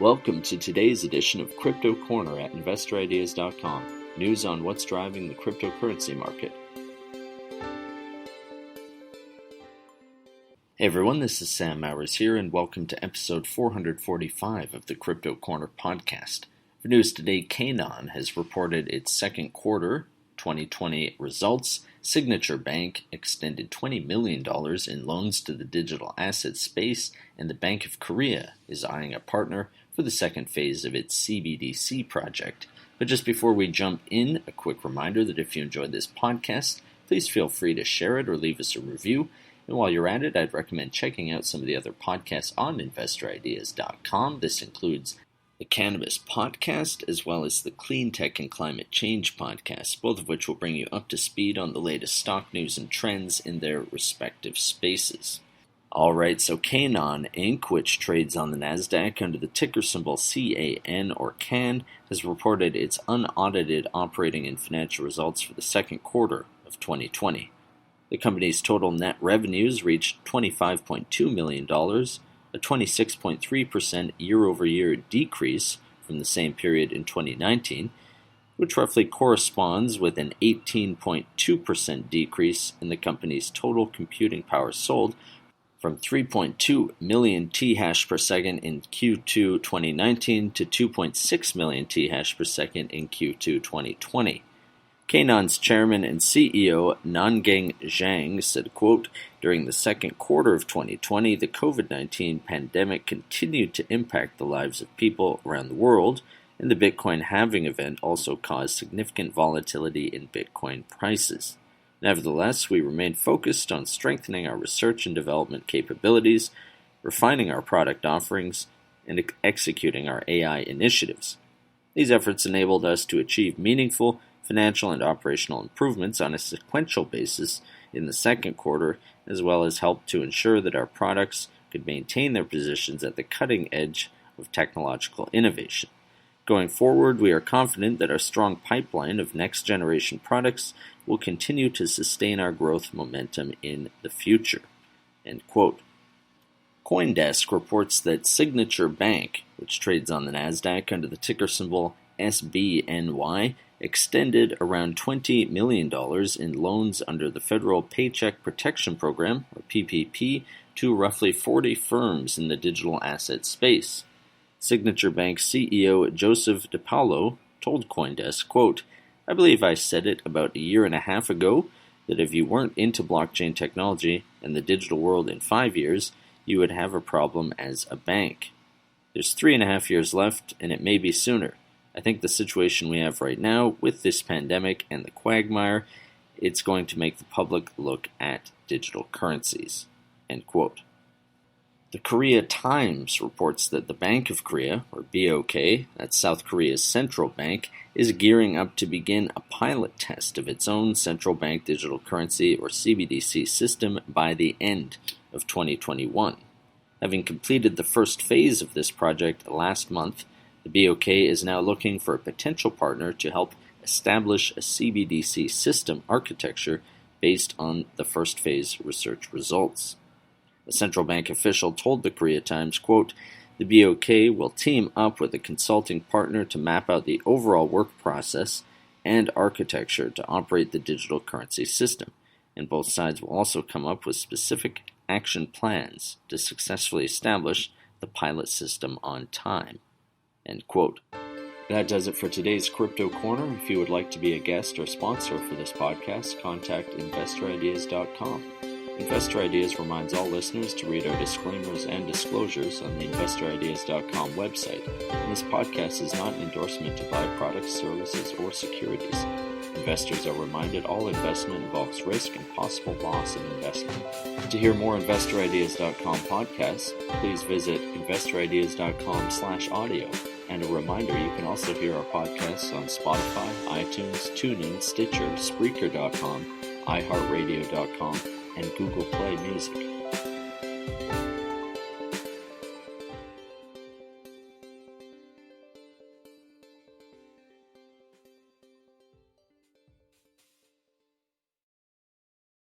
Welcome to today's edition of Crypto Corner at InvestorIdeas.com. News on what's driving the cryptocurrency market. Hey everyone, this is Sam Mowers here, and welcome to episode 445 of the Crypto Corner podcast. For news today, Canaan has reported its second quarter 2020 results. Signature Bank extended $20 million in loans to the digital asset space, and the Bank of Korea is eyeing a partner for the second phase of its CBDC project. But just before we jump in, a quick reminder that if you enjoyed this podcast, please feel free to share it or leave us a review. And while you're at it, I'd recommend checking out some of the other podcasts on InvestorIdeas.com. This includes the Cannabis Podcast, as well as the Clean Tech and Climate Change Podcast, both of which will bring you up to speed on the latest stock news and trends in their respective spaces. Alright, so Canaan Inc., which trades on the Nasdaq under the ticker symbol CAN or CAN, has reported its unaudited operating and financial results for the second quarter of 2020. The company's total net revenues reached $25.2 million, a 26.3% year-over-year decrease from the same period in 2019, which roughly corresponds with an 18.2% decrease in the company's total computing power sold from 3.2 million T-hash per second in Q2 2019 to 2.6 million T-hash per second in Q2 2020. Canaan's chairman and CEO Nangang Zhang said, quote, "During the second quarter of 2020, the COVID-19 pandemic continued to impact the lives of people around the world, and the Bitcoin halving event also caused significant volatility in Bitcoin prices. Nevertheless, we remain focused on strengthening our research and development capabilities, refining our product offerings, and executing our AI initiatives. These efforts enabled us to achieve meaningful financial and operational improvements on a sequential basis in the second quarter, as well as help to ensure that our products could maintain their positions at the cutting edge of technological innovation. Going forward, we are confident that our strong pipeline of next-generation products will continue to sustain our growth momentum in the future." End quote. CoinDesk reports that Signature Bank, which trades on the NasDaq under the ticker symbol SBNY, extended around $20 million in loans under the Federal Paycheck Protection Program, or PPP, to roughly 40 firms in the digital asset space. Signature Bank CEO Joseph DePaulo told CoinDesk, quote, "I believe I said it about a year and a half ago that if you weren't into blockchain technology and the digital world in 5 years, you would have a problem as a bank. There's 3.5 years left, and it may be sooner. I think the situation we have right now with this pandemic and the quagmire, it's going to make the public look at digital currencies." End quote. The Korea Times reports that the Bank of Korea, or BOK, that's South Korea's central bank, is gearing up to begin a pilot test of its own central bank digital currency, or CBDC system, by the end of 2021. Having completed the first phase of this project last month, the BOK is now looking for a potential partner to help establish a CBDC system architecture based on the first phase research results. A central bank official told the Korea Times, quote, "The BOK will team up with a consulting partner to map out the overall work process and architecture to operate the digital currency system, and both sides will also come up with specific action plans to successfully establish the pilot system on time." End quote. That does it for today's Crypto Corner. If you would like to be a guest or sponsor for this podcast, contact InvestorIdeas.com. Investor Ideas reminds all listeners to read our disclaimers and disclosures on the InvestorIdeas.com website, and this podcast is not an endorsement to buy products, services, or securities. Investors are reminded all investment involves risk and possible loss of investment. To hear more InvestorIdeas.com podcasts, please visit InvestorIdeas.com/audio. And a reminder, you can also hear our podcasts on Spotify, iTunes, TuneIn, Stitcher, Spreaker.com, iHeartRadio.com, and Google Play Music.